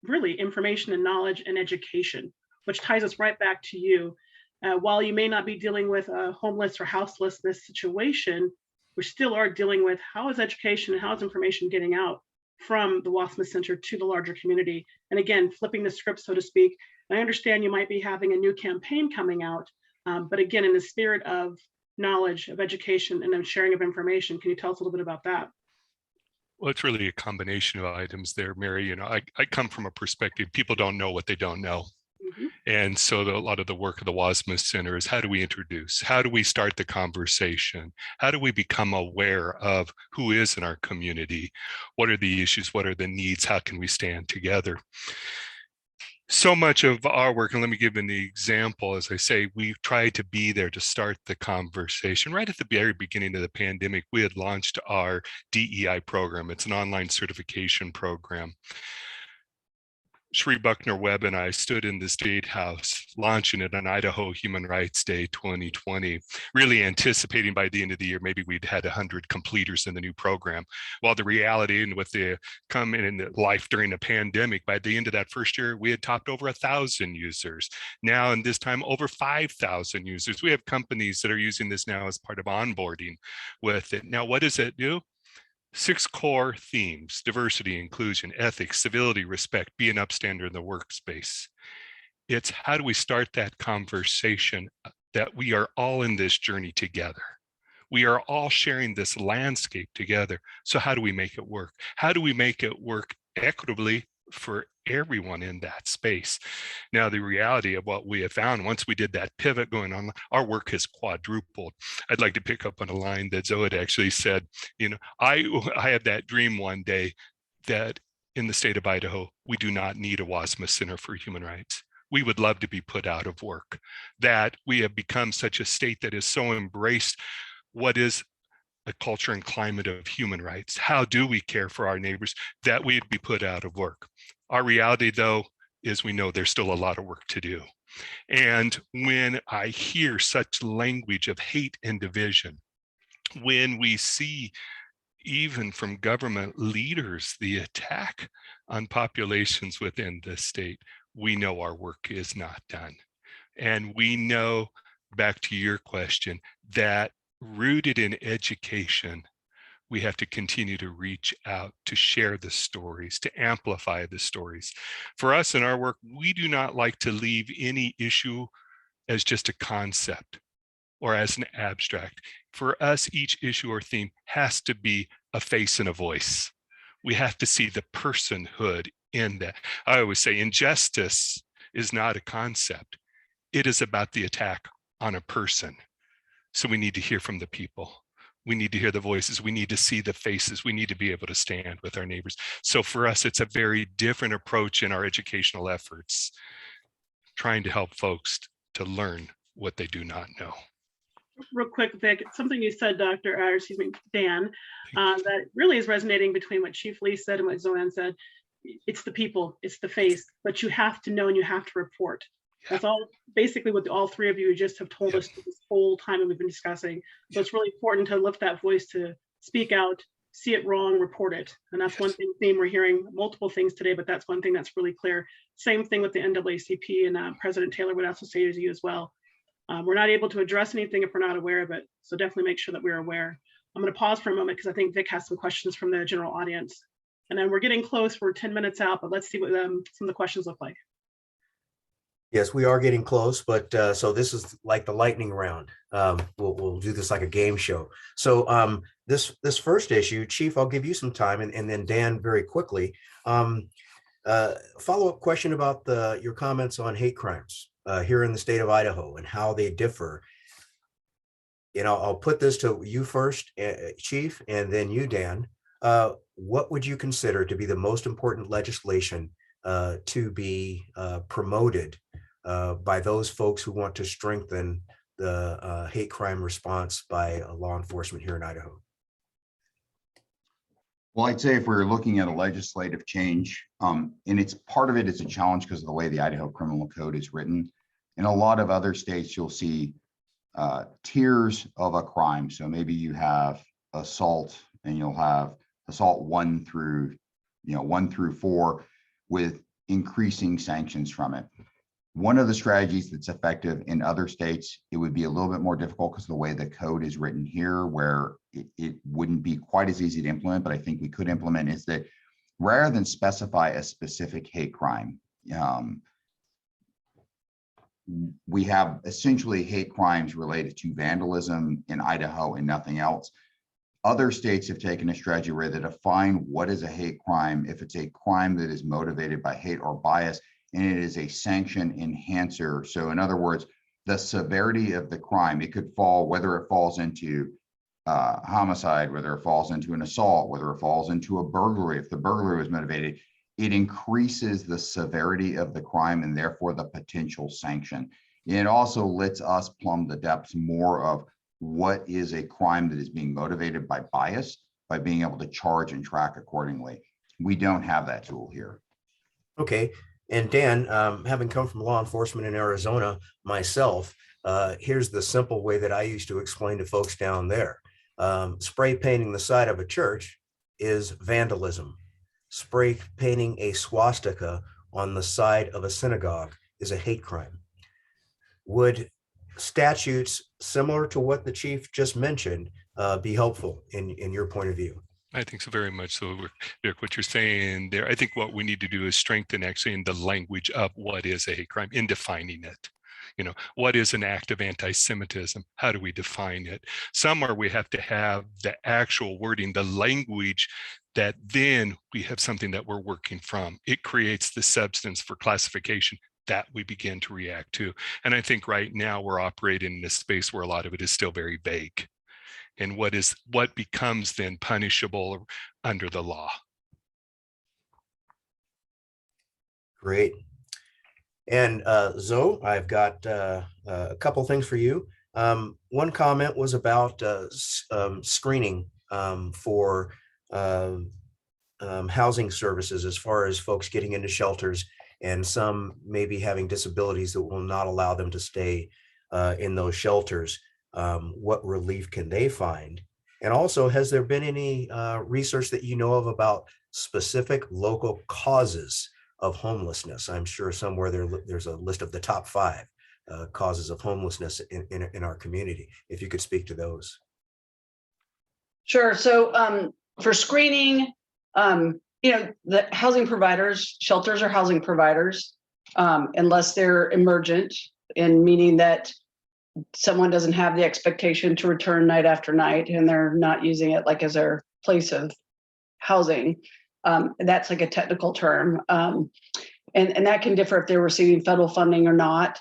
information and knowledge and education, which ties us right back to you. While you may not be dealing with a homeless or houselessness situation, we still are dealing with how is education and how is information getting out from the Wassmuth Center to the larger community. And again, flipping the script, so to speak. I understand you might be having a new campaign coming out, but again, in the spirit of knowledge, of education, and of sharing of information, can you tell us a little bit about that? Well, it's really a combination of items there, Mary. You know, I come from a perspective, people don't know what they don't know. Mm-hmm. And so a lot of the work of the Wassmuth Center is how do we introduce? How do we start the conversation? How do we become aware of who is in our community? What are the issues? What are the needs? How can we stand together? So much of our work, and let me give an example, as I say, we tried to be there to start the conversation. Right at the very beginning of the pandemic, we had launched our DEI program. It's an online certification program. Sri Buckner Webb and I stood in the State House launching it on Idaho Human Rights Day 2020, really anticipating by the end of the year, maybe we'd had 100 completers in the new program. While the reality and with the coming in life during the pandemic, by the end of that first year, we had topped over 1,000 users. Now, in this time, over 5,000 users. We have companies that are using this now as part of onboarding with it. Now, what does it do? 6 core themes: diversity, inclusion, ethics, civility, respect, be an upstander in the workspace. It's how do we start that conversation that we are all in this journey together. We are all sharing this landscape together. So how do we make it work? How do we make it work equitably for everyone in that space? Now, the reality of what we have found once we did that pivot going on, our work has quadrupled. I'd like to pick up on a line that Zoe had actually said, you know, I had that dream one day that in the state of Idaho, we do not need a Wassmuth Center for Human Rights. We would love to be put out of work, that we have become such a state that is so embraced what is a culture and climate of human rights. How do we care for our neighbors that we'd be put out of work? Our reality, though, is we know there's still a lot of work to do. And when I hear such language of hate and division, when we see even from government leaders the attack on populations within the state, we know our work is not done. And we know, back to your question, that rooted in education, we have to continue to reach out, to share the stories, to amplify the stories. For us in our work, we do not like to leave any issue as just a concept or as an abstract. For us, each issue or theme has to be a face and a voice. We have to see the personhood in that. I always say injustice is not a concept. It is about the attack on a person. So we need to hear from the people. We need to hear the voices. We need to see the faces. We need to be able to stand with our neighbors. So for us, it's a very different approach in our educational efforts, trying to help folks to learn what they do not know. Real quick, Vic, something you said, Dan, that really is resonating between what Chief Lee said and what Zoanne said. It's the people, it's the face, but you have to know and you have to report. That's all basically what all three of you just have told us this whole time that we've been discussing. So it's really important to lift that voice, to speak out, see it wrong, report it. And that's one theme we're hearing multiple things today, but that's one thing that's really clear. Same thing with the NAACP, and President Taylor would also say to you as well. We're not able to address anything if we're not aware of it. So definitely make sure that we're aware. I'm going to pause for a moment because I think Vic has some questions from the general audience. And then we're getting close. We're 10 minutes out, but let's see what some of the questions look like. Yes, we are getting close, but so this is like the lightning round. We'll do this like a game show. So this first issue, Chief, I'll give you some time, and then Dan very quickly. Follow-up question about your comments on hate crimes here in the state of Idaho and how they differ. You know, I'll put this to you first, Chief, and then you, Dan. What would you consider to be the most important legislation to be promoted by those folks who want to strengthen the hate crime response by law enforcement here in Idaho? Well, I'd say if we're looking at a legislative change, and it's part of it is a challenge because of the way the Idaho Criminal Code is written. In a lot of other states, you'll see tiers of a crime. So maybe you have assault, and you'll have assault 1 through 4 with increasing sanctions from it. One of the strategies that's effective in other states, it would be a little bit more difficult because of the way the code is written here, where it wouldn't be quite as easy to implement, but I think we could implement, is that rather than specify a specific hate crime, we have essentially hate crimes related to vandalism in Idaho and nothing else. Other states have taken a strategy where they define what is a hate crime if it's a crime that is motivated by hate or bias, and it is a sanction enhancer. So in other words, the severity of the crime, it could fall, whether it falls into homicide, whether it falls into an assault, whether it falls into a burglary. If the burglary was motivated, it increases the severity of the crime and therefore the potential sanction. It also lets us plumb the depths more of what is a crime that is being motivated by bias, by being able to charge and track accordingly. We don't have that tool here. Okay. And Dan, having come from law enforcement in Arizona myself, here's the simple way that I used to explain to folks down there. Spray painting the side of a church is vandalism. Spray painting a swastika on the side of a synagogue is a hate crime. Would statutes similar to what the chief just mentioned be helpful in your point of view? I think so, very much so, Rick, what you're saying there. I think what we need to do is strengthen actually in the language of what is a hate crime, in defining it. You know, what is an act of anti-Semitism? How do we define it? Somewhere we have to have the actual wording, the language, that then we have something that we're working from. It creates the substance for classification that we begin to react to. And I think right now we're operating in a space where a lot of it is still very vague. And what becomes then punishable under the law. Great. And Zoe, I've got a couple things for you. One comment was about screening for housing services, as far as folks getting into shelters, and some maybe having disabilities that will not allow them to stay in those shelters. What relief can they find? And also, has there been any research that you know of about specific local causes of homelessness? I'm sure somewhere there's a list of the top 5 causes of homelessness in our community. If you could speak to those. Sure. So for screening, the housing providers, shelters are housing providers, unless they're emergent, and meaning that someone doesn't have the expectation to return night after night and they're not using it like as their place of housing. That's like a technical term. And that can differ if they're receiving federal funding or not,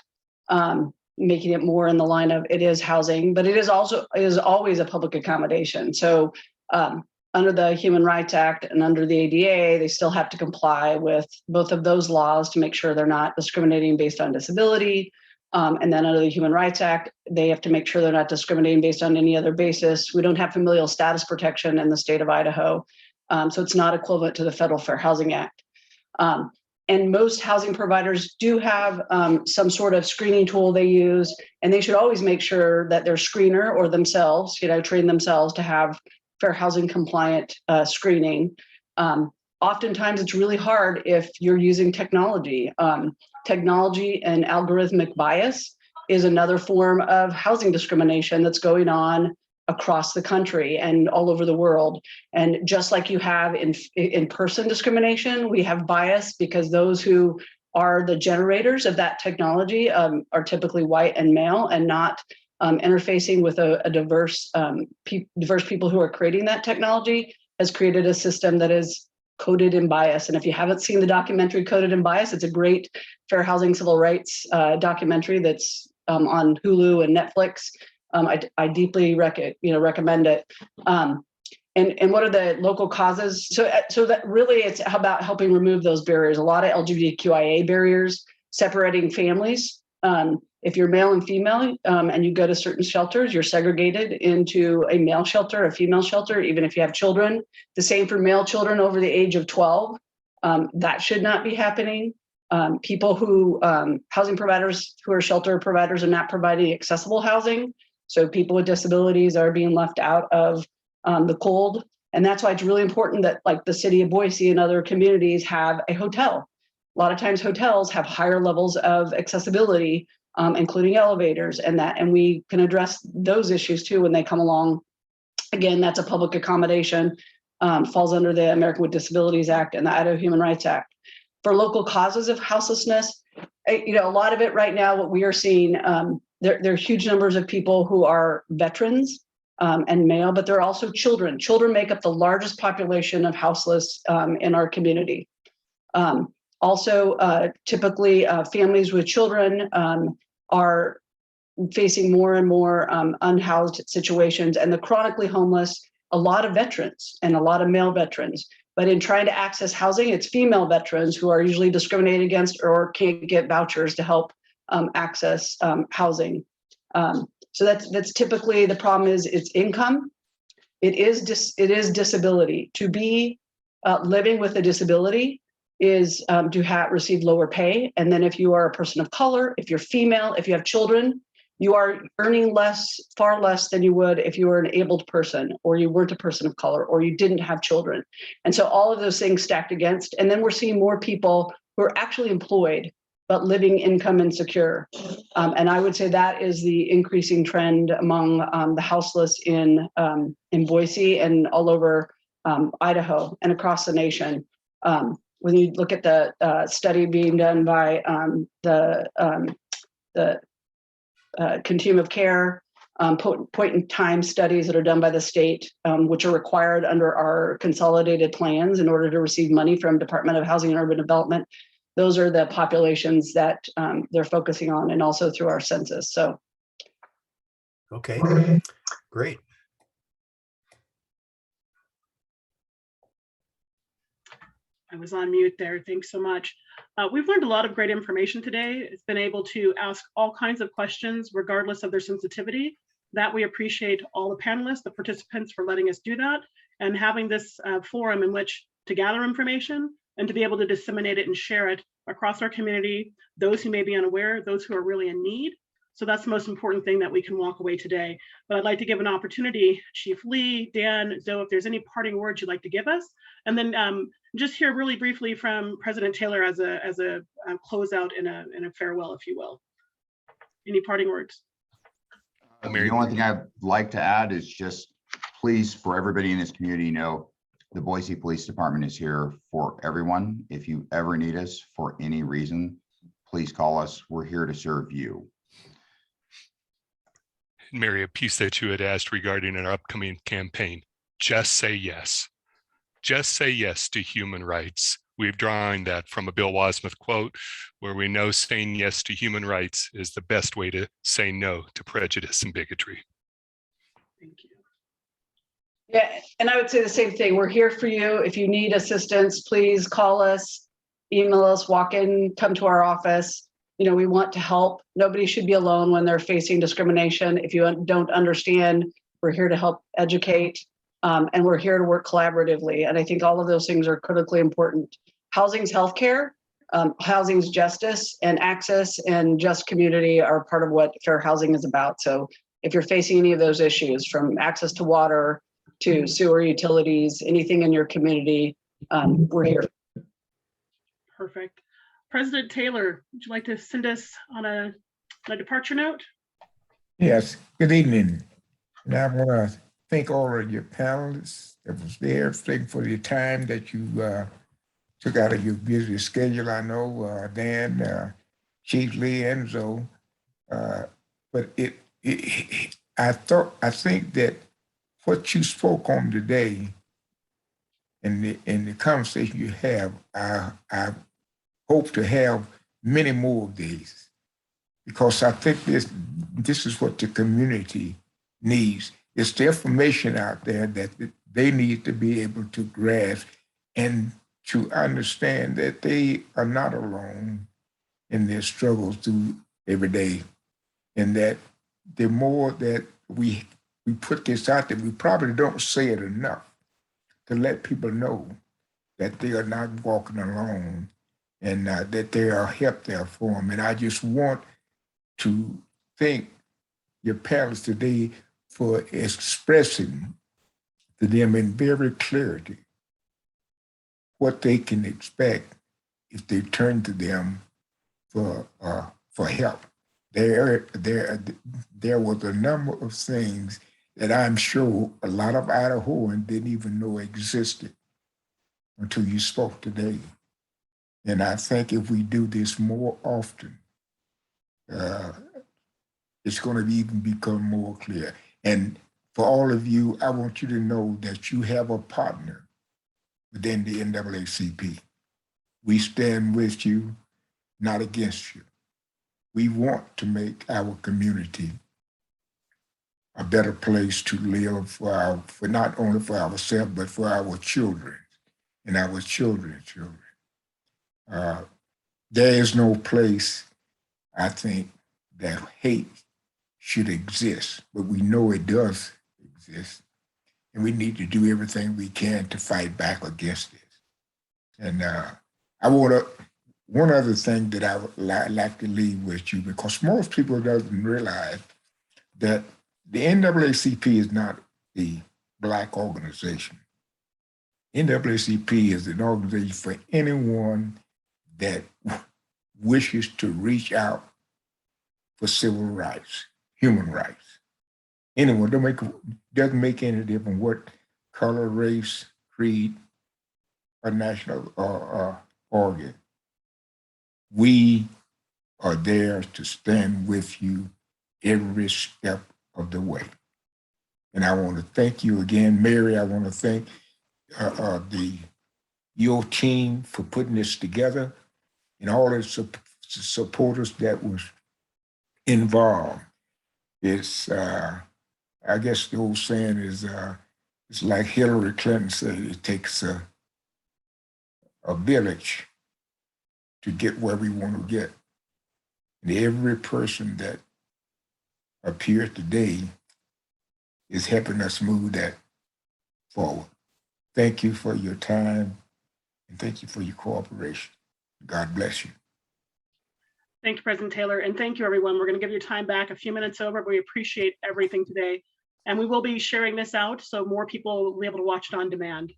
making it more in the line of it is housing, but it is always a public accommodation. So under the Human Rights Act and under the ADA, they still have to comply with both of those laws to make sure they're not discriminating based on disability. And then under the Human Rights Act, they have to make sure they're not discriminating based on any other basis. We don't have familial status protection in the state of Idaho. So it's not equivalent to the Federal Fair Housing Act. And most housing providers do have some sort of screening tool they use, and they should always make sure that their screener or themselves, train themselves to have fair housing compliant screening. Oftentimes it's really hard if you're using technology. Technology and algorithmic bias is another form of housing discrimination that's going on across the country and all over the world. And just like you have in-person discrimination, we have bias because those who are the generators of that technology are typically white and male and not interfacing with a diverse people who are creating that technology has created a system that is coded in bias. And if you haven't seen the documentary Coded in Bias, it's a great fair housing civil rights documentary that's on Hulu and Netflix. I deeply recommend it. And what are the local causes? So that really it's about helping remove those barriers. A lot of LGBTQIA barriers, separating families. If you're male and female and you go to certain shelters, you're segregated into a male shelter, a female shelter, even if you have children. The same for male children over the age of 12. That should not be happening. People who, housing providers who are shelter providers are not providing accessible housing. So people with disabilities are being left out of the cold. And that's why it's really important that like the city of Boise and other communities have a hotel. A lot of times hotels have higher levels of accessibility, including elevators and we can address those issues too when they come along. Again, that's a public accommodation, falls under the American with Disabilities Act and the Idaho Human Rights Act. For local causes of houselessness, a lot of it right now, what we are seeing, there are huge numbers of people who are veterans and male, but there are also children. Children make up the largest population of houseless in our community. Also, typically families with children are facing more and more unhoused situations, and the chronically homeless, a lot of veterans and a lot of male veterans. But in trying to access housing, it's female veterans who are usually discriminated against or can't get vouchers to help access housing. So that's typically the problem is it's income. It is disability. To be living with a disability is to receive lower pay. And then if you are a person of color, if you're female, if you have children, you are earning less, far less than you would if you were an abled person or you weren't a person of color or you didn't have children. And so all of those things stacked against, and then we're seeing more people who are actually employed, but living income insecure. And I would say that is the increasing trend among the houseless in Boise and all over Idaho and across the nation. When you look at the study being done by the continuum of care, point in time studies that are done by the state, which are required under our consolidated plans in order to receive money from Department of Housing and Urban Development. Those are the populations that they're focusing on, and also through our census. So, okay, great. I was on mute there. Thanks so much. We've learned a lot of great information today. It's been able to ask all kinds of questions, regardless of their sensitivity. That we appreciate all the panelists, the participants for letting us do that, and having this forum in which to gather information and to be able to disseminate it and share it across our community, those who may be unaware, those who are really in need. So that's the most important thing that we can walk away today. But I'd like to give an opportunity, Chief Lee, Dan, Zoe, if there's any parting words you'd like to give us. And then just hear really briefly from President Taylor as a closeout and a farewell, if you will. Any parting words? The only thing I'd like to add is just please, for everybody in this community, know the Boise Police Department is here for everyone. If you ever need us for any reason, please call us. We're here to serve you. Mary, a piece that you had asked regarding an upcoming campaign, just say yes. Just say yes to human rights. We've drawn that from a Bill Wassmuth quote, where we know saying yes to human rights is the best way to say no to prejudice and bigotry. Thank you. yeah, and I would say the same thing. We're here for you. If you need assistance, please call us, email us, walk in, come to our office. We want to help. Nobody should be alone when they're facing discrimination. If you don't understand, we're here to help educate, and we're here to work collaboratively. And I think all of those things are critically important. Housing's healthcare, housing's justice, and access and just community are part of what fair housing is about. So if you're facing any of those issues, from access to water to sewer utilities, anything in your community, we're here. Perfect. President Taylor, would you like to send us on a departure note? Yes, good evening. And I want to thank all of your panelists that was there. Thank for the time that you took out of your busy schedule. I know Dan, Chief Lee, and Zoe. But I think that what you spoke on today and the conversation you have, I hope to have many more of these, because I think this is what the community needs. It's the information out there that they need to be able to grasp and to understand that they are not alone in their struggles through every day, and that the more that we put this out there, we probably don't say it enough to let people know that they are not walking alone, and that there are help there for them. And I just want to thank your panelists today for expressing to them in very clarity what they can expect if they turn to them for help. There was a number of things that I'm sure a lot of Idahoans didn't even know existed until you spoke today. And I think if we do this more often, it's going to even become more clear. And for all of you, I want you to know that you have a partner within the NAACP. We stand with you, not against you. We want to make our community a better place to live for not only for ourselves, but for our children and our children's children. There is no place, I think, that hate should exist, but we know it does exist, and we need to do everything we can to fight back against it. And one other thing that I would like to leave with you, because most people doesn't realize that the NAACP is not a Black organization. NAACP is an organization for anyone that wishes to reach out for civil rights, human rights. Anyone, doesn't make any difference what color, race, creed, or national organ. We are there to stand with you every step of the way. And I want to thank you again, Mary. I want to thank your team for putting this together, and all the supporters that was involved. It's, I guess the old saying is, it's like Hillary Clinton said, it takes a village to get where we want to get. And every person that appeared today is helping us move that forward. Thank you for your time, and thank you for your cooperation. God bless you. Thank you, President Taylor, and thank you, everyone. We're going to give you time back a few minutes over, but we appreciate everything today. And we will be sharing this out so more people will be able to watch it on demand.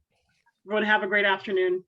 Everyone have a great afternoon.